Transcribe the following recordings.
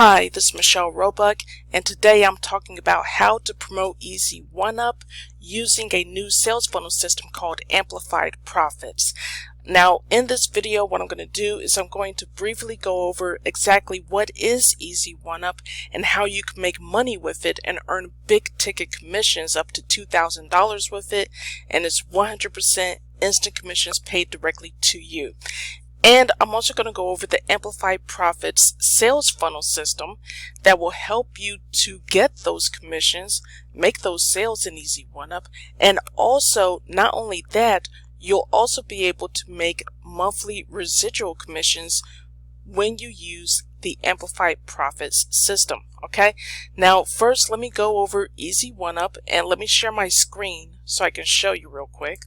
Hi, this is Roebuck, and today I'm talking about how to promote Easy One-Up using a new sales funnel system called Amplified Profits. Now, in this video, what I'm going to do is I'm going to briefly go over exactly what is Easy One-Up and how you can make money with it and earn big ticket commissions up to $2,000 with it, and it's 100% instant commissions paid directly to you. And I'm also going to go over the Amplified Profits sales funnel system that will help you to get those commissions, make those sales in Easy One-Up, and also, not only that, you'll also be able to make monthly residual commissions when you use the Amplified Profits system. Okay, now first let me go over Easy One-Up and let me share my screen so I can show you real quick.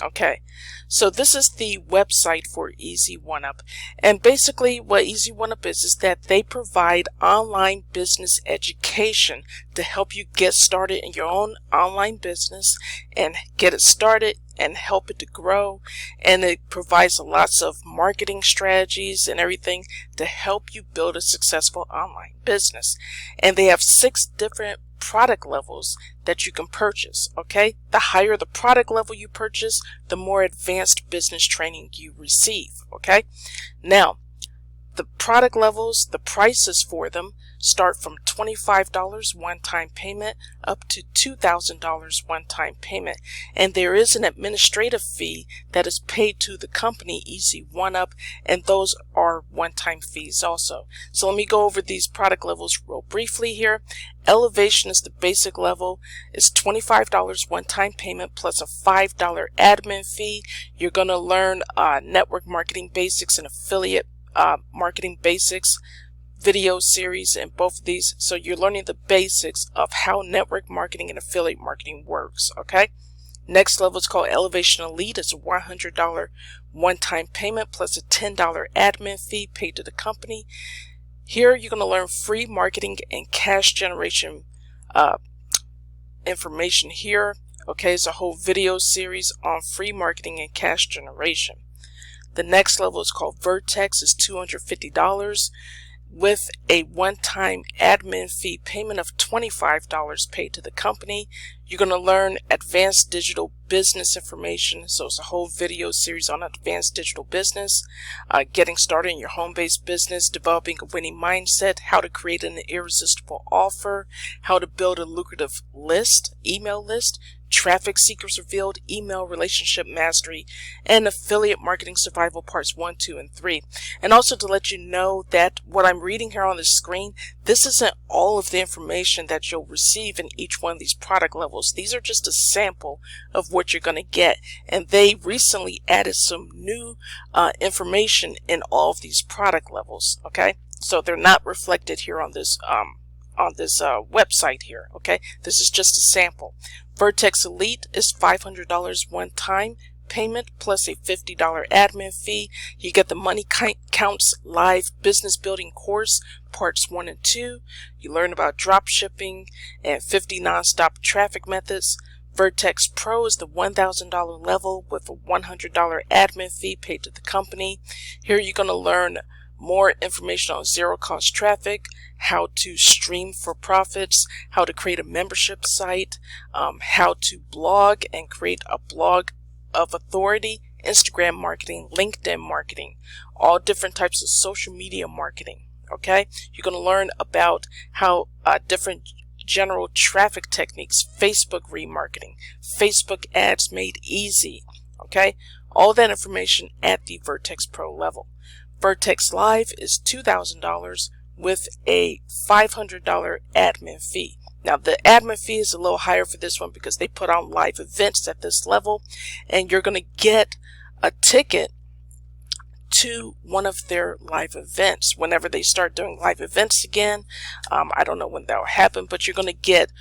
Okay, so this is the website for Easy One-Up, and basically what Easy One-Up is that they provide online business education to help you get started in your own online business and get it started and help it to grow. And it provides lots of marketing strategies and everything to help you build a successful online business. And they have 6 different product levels that you can purchase. Okay, the higher the product level you purchase, the more advanced business training you receive. Okay, now the product levels, the prices for them start from $25 one-time payment up to $2,000 one-time payment, and there is an administrative fee that is paid to the company Easy One-Up, and those are one-time fees also. So let me go over these product levels real briefly here. Elevation is the basic level. It's $25 one-time payment plus a $5 admin fee. You're going to learn network marketing basics and affiliate marketing basics video series in both of these. So you're learning the basics of how network marketing and affiliate marketing works. Okay, next level is called Elevation Elite. It's a $100 one-time payment plus a $10 admin fee paid to the company. Here you're going to learn free marketing and cash generation information here. Okay, it's a whole video series on free marketing and cash generation. The next level is called Vertex. It's $250 with a one-time admin fee payment of $25 paid to the company. You're going to learn advanced digital business information. So it's a whole video series on advanced digital business, getting started in your home-based business, developing a winning mindset, how to create an irresistible offer, how to build a lucrative list, email list, traffic secrets revealed, email relationship mastery, and affiliate marketing survival parts 1, 2, and 3. And also to let you know that what I'm reading here on the screen, this isn't all of the information that you'll receive in each one of these product levels. These are just a sample of what you're going to get, and they recently added some new information in all of these product levels. Okay, so they're not reflected here on this website here. Okay, this is just a sample. Vertex Elite is $500 one-time payment plus a $50 admin fee. You get the Money Counts live business building course parts 1 and 2. You learn about drop shipping and 50 non-stop traffic methods. Vertex Pro is the $1,000 level with a $100 admin fee paid to the company. Here you're going to learn more information on zero-cost traffic, how to stream for profits, how to create a membership site, how to blog and create a blog of authority, Instagram marketing, LinkedIn marketing, all different types of social media marketing. Okay, you're going to learn about how different general traffic techniques, Facebook remarketing, Facebook ads made easy. Okay, all that information at the Vertex Pro level. Vertex Live is $2,000 with a $500 admin fee. Now the admin fee is a little higher for this one because they put on live events at this level, and you're going to get a ticket to one of their live events whenever they start doing live events again. I don't know when that will happen, but you're going to get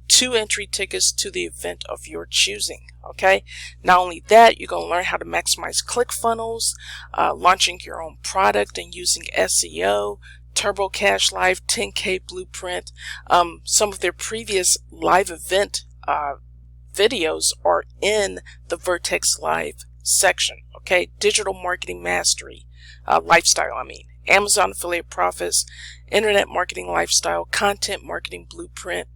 2 entry tickets to the event of your choosing. Okay, not only that, you're going to learn how to maximize ClickFunnels, launching your own product and using SEO, Turbo Cash Live, 10K Blueprint. Some of their previous live event videos are in the Vertex Live section. Okay, digital marketing mastery, lifestyle, Amazon affiliate profits, internet marketing lifestyle, content marketing blueprint,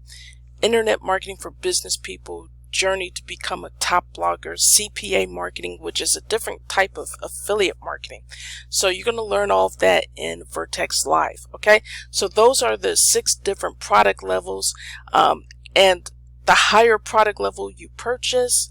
internet marketing for business people, journey to become a top blogger, CPA marketing, which is a different type of affiliate marketing. So you're going to learn all of that in Vertex Live. Okay, so those are the 6 different product levels, and the higher product level you purchase,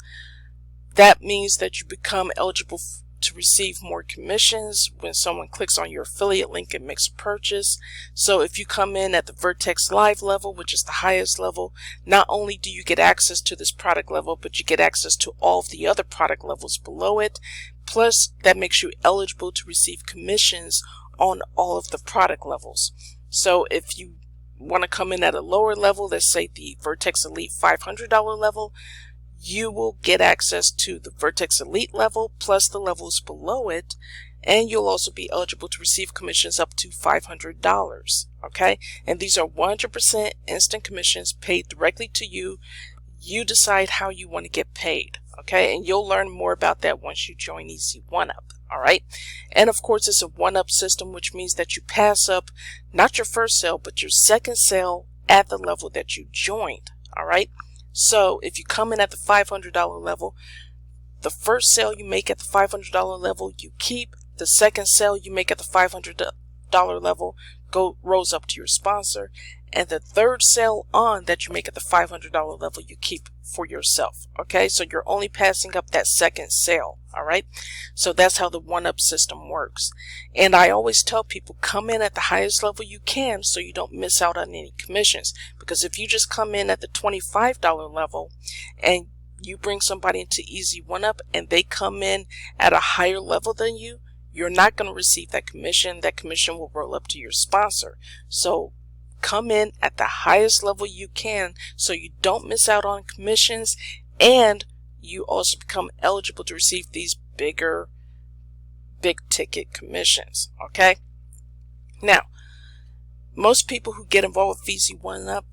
that means that you become eligible to receive more commissions when someone clicks on your affiliate link and makes a purchase. So if you come in at the Vertex Live level, which is the highest level, not only do you get access to this product level, but you get access to all of the other product levels below it. Plus, that makes you eligible to receive commissions on all of the product levels. So if you want to come in at a lower level, let's say the Vertex Elite $500 level, you will get access to the Vertex Elite level plus the levels below it, and you'll also be eligible to receive commissions up to $500. Okay, and these are 100% instant commissions paid directly to you. You decide how you want to get paid. Okay, and you'll learn more about that once you join Easy One Up. All right, and of course it's a one-up system, which means that you pass up not your first sale but your second sale at the level that you joined. All right. So if you come in at the $500 level, the first sale you make at the $500 level you keep. The second sale you make at the $500 level rolls up to your sponsor, and the third sale on that you make at the $500 level you keep for yourself. Okay, so you're only passing up that second sale. All right, so that's how the one-up system works. And I always tell people, come in at the highest level you can so you don't miss out on any commissions, because if you just come in at the $25 level and you bring somebody into Easy One Up and they come in at a higher level than you, you're not going to receive that commission. That commission will roll up to your sponsor. So come in at the highest level you can so you don't miss out on commissions, and you also become eligible to receive these big ticket commissions. Okay, now most people who get involved with Easy One Up,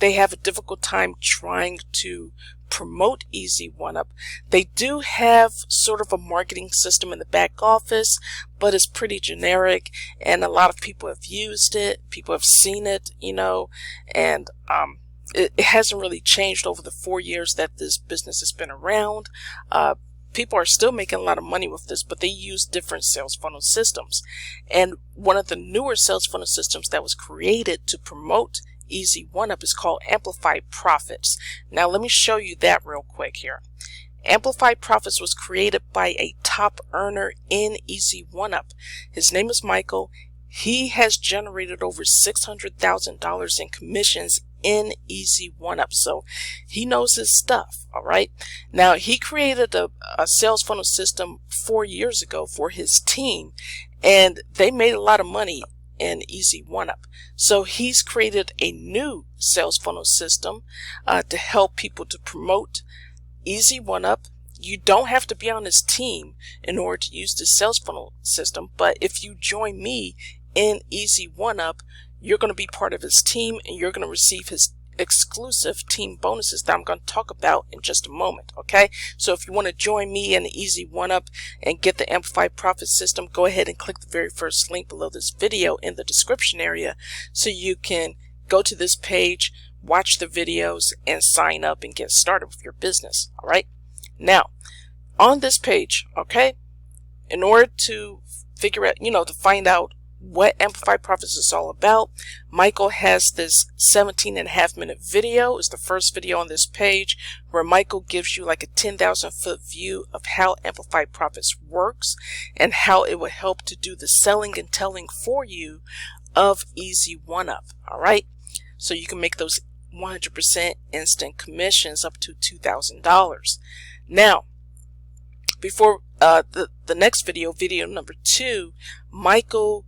they have a difficult time trying to promote Easy One Up. They do have sort of a marketing system in the back office, but it's pretty generic, and a lot of people have used it, people have seen it, you know, and it hasn't really changed over the 4 years that this business has been around. People are still making a lot of money with this, but they use different sales funnel systems. And one of the newer sales funnel systems that was created to promote Easy One Up is called Amplified Profits. Now let me show you that real quick here. Amplified Profits was created by a top earner in Easy One Up. His name is Michael. He has generated over $600,000 in commissions in Easy One Up, so he knows his stuff. All right, now he created a sales funnel system 4 years ago for his team, and they made a lot of money in Easy One Up. So he's created a new sales funnel system to help people to promote Easy One Up. You don't have to be on his team in order to use this sales funnel system, but if you join me in Easy One Up, you're going to be part of his team, and you're going to receive his exclusive team bonuses that I'm going to talk about in just a moment. Okay, so if you want to join me in Easy One Up and get the Amplified Profit system, go ahead and click the very first link below this video in the description area so you can go to this page, watch the videos, and sign up and get started with your business. All right, now on this page, okay, in order to figure out, to find out what Amplified Profits is all about, Michael has this 17.5-minute video. It's the first video on this page where Michael gives you like a 10,000-foot view of how Amplified Profits works and how it will help to do the selling and telling for you of Easy One Up. All right, so you can make those 100% instant commissions up to $2,000. Now, before the next video, video number 2, Michael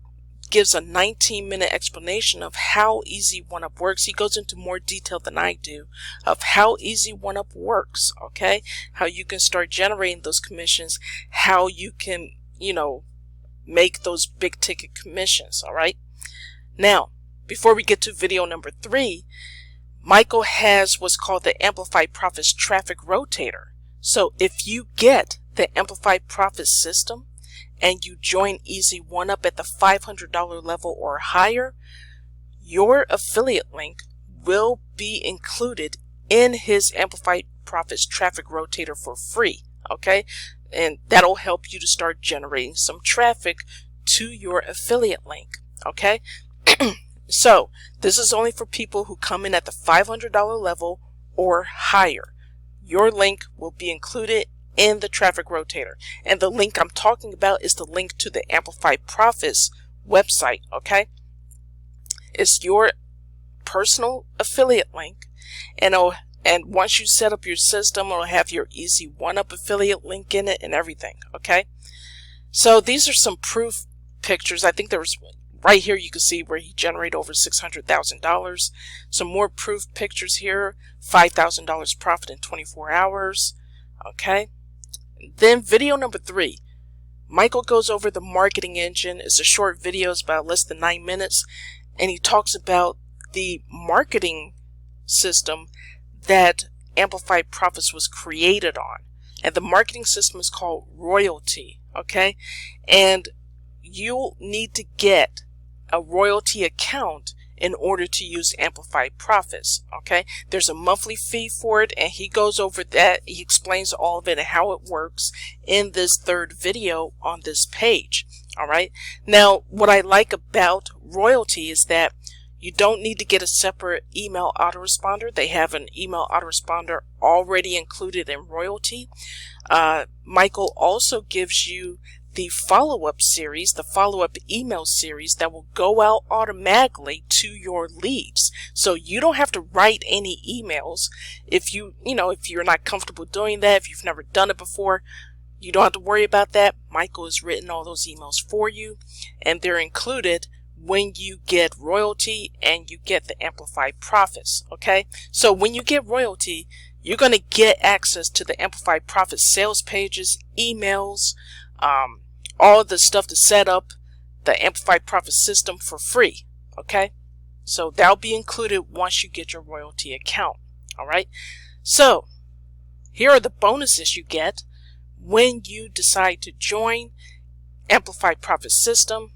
gives a 19-minute explanation of how Easy One Up works. He goes into more detail than I do of how Easy One Up works, okay? How you can start generating those commissions, how you can, make those big ticket commissions, all right? Now, before we get to video number 3, Michael has what's called the Amplified Profits Traffic Rotator. So if you get the Amplified Profits system and you join Easy One Up at the $500 level or higher, your affiliate link will be included in his Amplified Profits traffic rotator for free. Okay, and that'll help you to start generating some traffic to your affiliate link. Okay, so this is only for people who come in at the $500 level or higher. Your link will be included in the traffic rotator, and the link I'm talking about is the link to the Amplified Profits website. Okay, it's your personal affiliate link, and once you set up your system, it'll have your Easy One Up affiliate link in it and everything. Okay, so these are some proof pictures. I think there was right here, you can see where he generated over $600,000. Some more proof pictures here. $5,000 profit in 24 hours. Okay, then video number 3. Michael goes over the marketing engine. It's a short video, it's about less than 9 minutes, and he talks about the marketing system that Amplified Profits was created on. And the marketing system is called royalty. Okay, and you'll need to get a royalty account in order to use Amplified Profits. Okay, there's a monthly fee for it, and he goes over that. He explains all of it and how it works in this 3rd video on this page. All right, now what I like about royalty is that you don't need to get a separate email autoresponder. They have an email autoresponder already included in royalty. Michael also gives you the follow-up series, the follow-up email series that will go out automatically to your leads. So you don't have to write any emails. If you're not comfortable doing that, if you've never done it before, you don't have to worry about that. Michael has written all those emails for you, and they're included when you get royalty and you get the Amplified Profits. Okay, so when you get royalty, you're going to get access to the Amplified Profits sales pages, emails, all the stuff to set up the Amplified Profits system for free. Okay, so that'll be included once you get your royalty account. All right, so here are the bonuses you get when you decide to join Amplified Profits system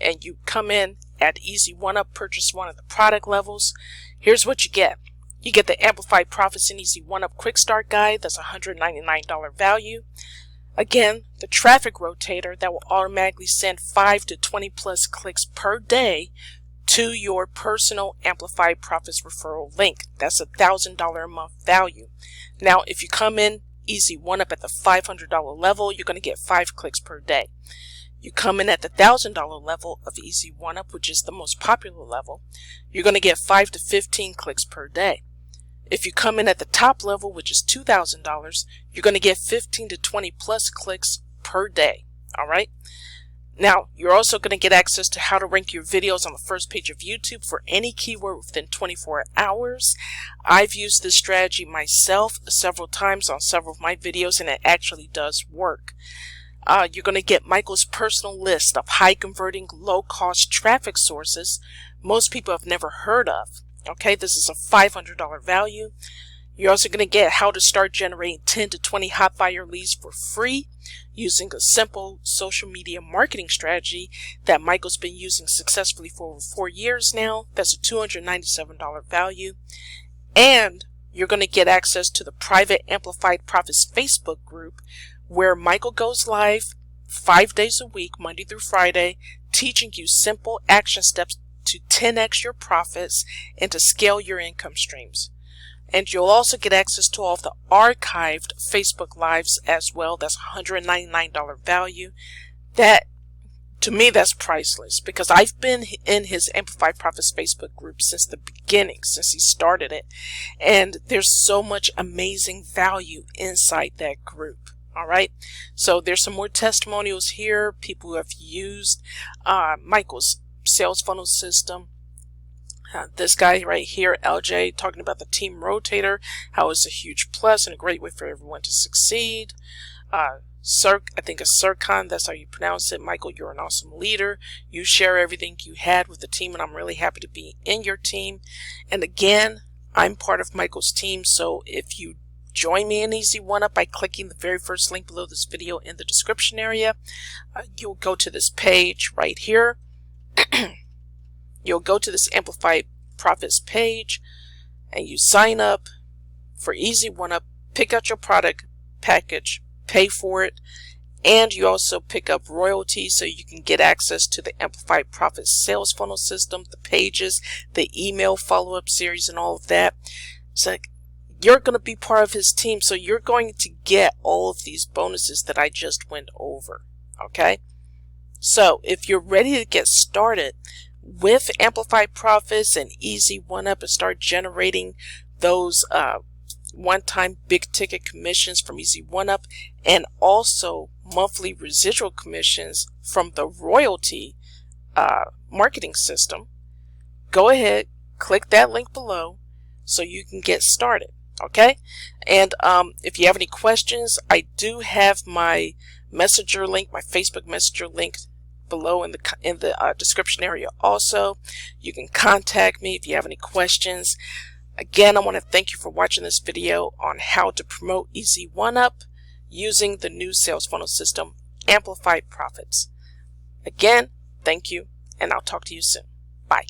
and you come in at Easy One Up, purchase one of the product levels. Here's what you get. You get the Amplified Profits and Easy One Up Quick Start Guide. That's a $199 value. Again, the traffic rotator that will automatically send 5 to 20 plus clicks per day to your personal Amplified Profits referral link. That's a $1,000 a month value. Now, if you come in Easy One Up at the $500 level, you're going to get 5 clicks per day. You come in at the $1,000 level of Easy One Up, which is the most popular level, you're going to get 5 to 15 clicks per day. If you come in at the top level, which is $2,000, you're going to get 15 to 20 plus clicks per day. All right. Now, you're also going to get access to how to rank your videos on the first page of YouTube for any keyword within 24 hours. I've used this strategy myself several times on several of my videos, and it actually does work. You're going to get Michael's personal list of high converting, low cost traffic sources most people have never heard of. Okay, this is a $500 value. You're also going to get how to start generating 10 to 20 hot buyer leads for free using a simple social media marketing strategy that Michael's been using successfully for over 4 years now. That's a $297 value. And you're going to get access to the private Amplified Profits Facebook group where Michael goes live 5 days a week, Monday through Friday, teaching you simple action steps to 10x your profits and to scale your income streams. And you'll also get access to all of the archived Facebook Lives as well. That's a $199 value. That, to me, that's priceless because I've been in his Amplified Profits Facebook group since the beginning, since he started it. And there's so much amazing value inside that group. All right. So there's some more testimonials here. People who have used Michael's sales funnel system. This guy right here, LJ, talking about the team rotator, how it's a huge plus and a great way for everyone to succeed. I think it's Sircon, that's how you pronounce it. Michael, you're an awesome leader. You share everything you had with the team, and I'm really happy to be in your team. And again, I'm part of Michael's team, so if you join me in Easy One Up by clicking the very first link below this video in the description area. You'll go to this page right here. You'll go to this Amplified Profits page and you sign up for Easy One Up, pick out your product package, pay for it, and you also pick up royalties so you can get access to the Amplified Profits sales funnel system, the pages, the email follow-up series, and all of that. So you're going to be part of his team, so you're going to get all of these bonuses that I just went over. Okay? So if you're ready to get started with Amplified Profits and Easy One Up and start generating those one-time big ticket commissions from Easy One Up and also monthly residual commissions from the royalty marketing system, go ahead, click that link below so you can get started. Okay? And if you have any questions, I do have my messenger link, my Facebook messenger link below in the description area. Also, you can contact me if you have any questions. Again, I want to thank you for watching this video on how to promote Easy One Up using the new sales funnel system, Amplified Profits. Again, thank you, and I'll talk to you soon. Bye.